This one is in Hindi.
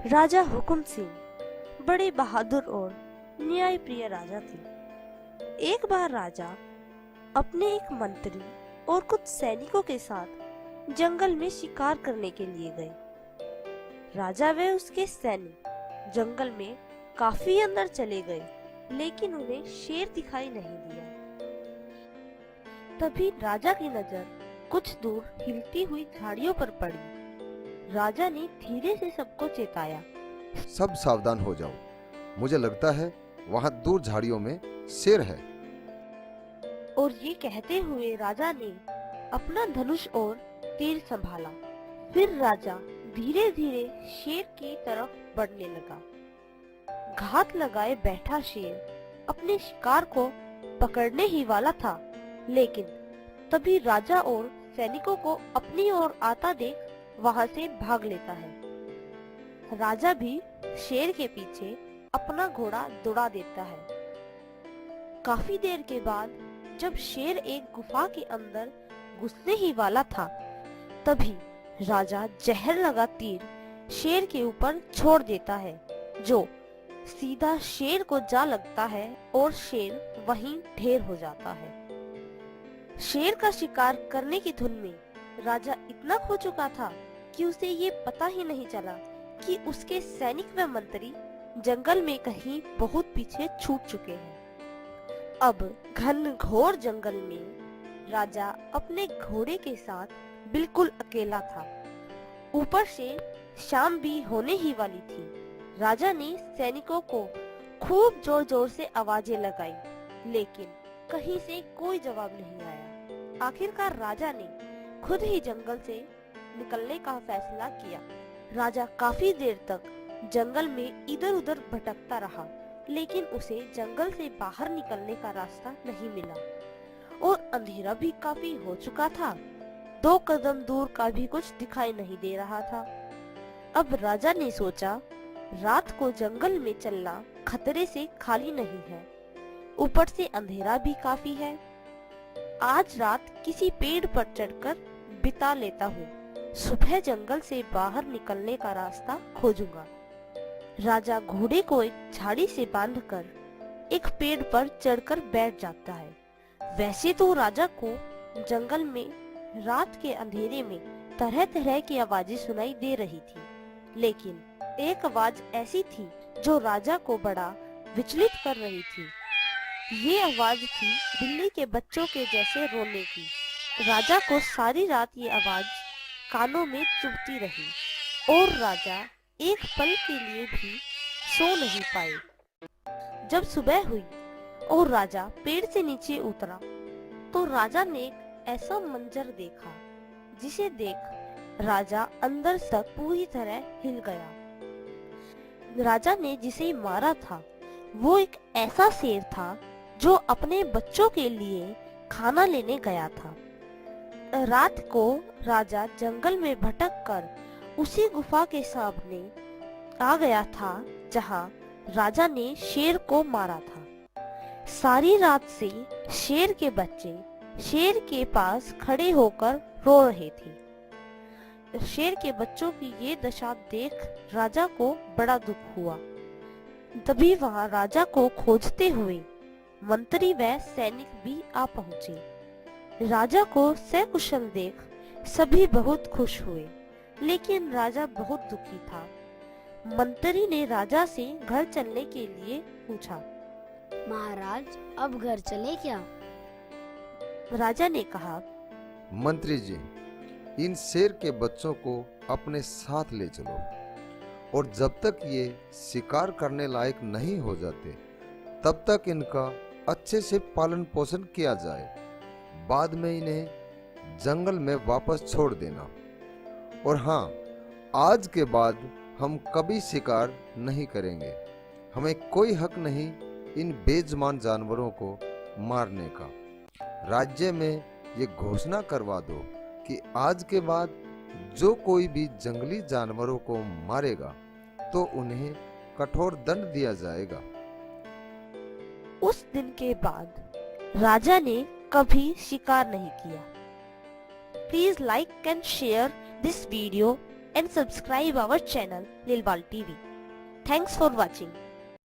राजा हुकुम सिंह बड़े बहादुर और न्याय प्रिय राजा थे। एक बार राजा अपने एक मंत्री और कुछ सैनिकों के साथ जंगल में शिकार करने के लिए गए। राजा व उसके सैनिक जंगल में काफी अंदर चले गए, लेकिन उन्हें शेर दिखाई नहीं दिया। तभी राजा की नजर कुछ दूर हिलती हुई झाड़ियों पर पड़ी। राजा ने धीरे से सबको चेताया, सब सावधान हो जाओ, मुझे लगता है वहां दूर झाड़ियों में शेर है। और ये कहते हुए राजा ने अपना धनुष और तीर संभाला। फिर राजा धीरे धीरे शेर की तरफ बढ़ने लगा। घात लगाए बैठा शेर अपने शिकार को पकड़ने ही वाला था, लेकिन तभी राजा और सैनिकों को अपनी ओर आता देख वहां से भाग लेता है। राजा भी शेर के पीछे अपना घोड़ा दौड़ा देता है। काफी देर के बाद जब शेर एक गुफा के अंदर घुसने ही वाला था, तभी राजा जहर लगा तीर शेर के ऊपर छोड़ देता है, जो सीधा शेर को जा लगता है और शेर वहीं ढेर हो जाता है। शेर का शिकार करने की धुन में राजा इतना खो चुका था कि उसे ये पता ही नहीं चला कि उसके सैनिक व मंत्री जंगल में कहीं बहुत पीछे छूट चुके हैं। अब घनघोर जंगल में राजा अपने घोड़े के साथ बिल्कुल अकेला था। ऊपर से शाम भी होने ही वाली थी। राजा ने सैनिकों को खूब जोर जोर से आवाजें लगाई, लेकिन कहीं से कोई जवाब नहीं आया। आखिरकार राजा ने खुद ही जंगल से निकलने का फैसला किया। राजा काफी देर तक जंगल में इधर उधर भटकता रहा, लेकिन उसे जंगल से बाहर निकलने का रास्ता नहीं मिला और अंधेरा भी काफी हो चुका था। 2 कदम दूर का भी कुछ दिखाई नहीं दे रहा था। अब राजा ने सोचा, रात को जंगल में चलना खतरे से खाली नहीं है, ऊपर से अंधेरा भी काफी है। आज रात किसी पेड़ पर चढ़कर बिता लेता हूँ, सुबह जंगल से बाहर निकलने का रास्ता खोजूंगा। राजा घोड़े को एक झाड़ी से बांधकर एक पेड़ पर चढ़कर बैठ जाता है। वैसे तो राजा को जंगल में रात के अंधेरे में तरह तरह की आवाजें सुनाई दे रही थी, लेकिन एक आवाज ऐसी थी जो राजा को बड़ा विचलित कर रही थी। ये आवाज थी बिल्ली के बच्चों के जैसे रोने की। राजा को सारी रात ये आवाज कानों में चुभती रही और राजा एक पल के लिए भी सो नहीं पाए। जब सुबह हुई और राजा पेड़ से नीचे उतरा, तो राजा ने एक ऐसा मंजर देखा जिसे देख राजा अंदर तक पूरी तरह हिल गया। राजा ने जिसे मारा था वो एक ऐसा शेर था जो अपने बच्चों के लिए खाना लेने गया था। रात को राजा जंगल में भटक कर उसी गुफा के सामने आ गया था जहां राजा ने शेर को मारा था। सारी रात से शेर के बच्चे शेर के पास खड़े होकर रो रहे थे। शेर के बच्चों की ये दशा देख राजा को बड़ा दुख हुआ। तभी वहां राजा को खोजते हुए मंत्री व सैनिक भी आ पहुंचे। राजा को सकुशल देख सभी बहुत खुश हुए, लेकिन राजा बहुत दुखी था। मंत्री ने राजा से घर चलने के लिए पूछा। महाराज, अब घर चले क्या? राजा ने कहा, मंत्री जी, इन शेर के बच्चों को अपने साथ ले चलो और जब तक ये शिकार करने लायक नहीं हो जाते तब तक इनका अच्छे से पालन पोषण किया जाए। बाद में इन्हें जंगल में वापस छोड़ देना। और हाँ, आज के बाद हम कभी शिकार नहीं करेंगे। हमें कोई हक नहीं इन बेजुबान जानवरों को मारने का। राज्य में ये घोषणा करवा दो कि आज के बाद जो कोई भी जंगली जानवरों को मारेगा तो उन्हें कठोर दंड दिया जाएगा। उस दिन के बाद राजा ने कभी शिकार नहीं किया। Please like and share this video and subscribe our channel Lilwal TV. Thanks for watching.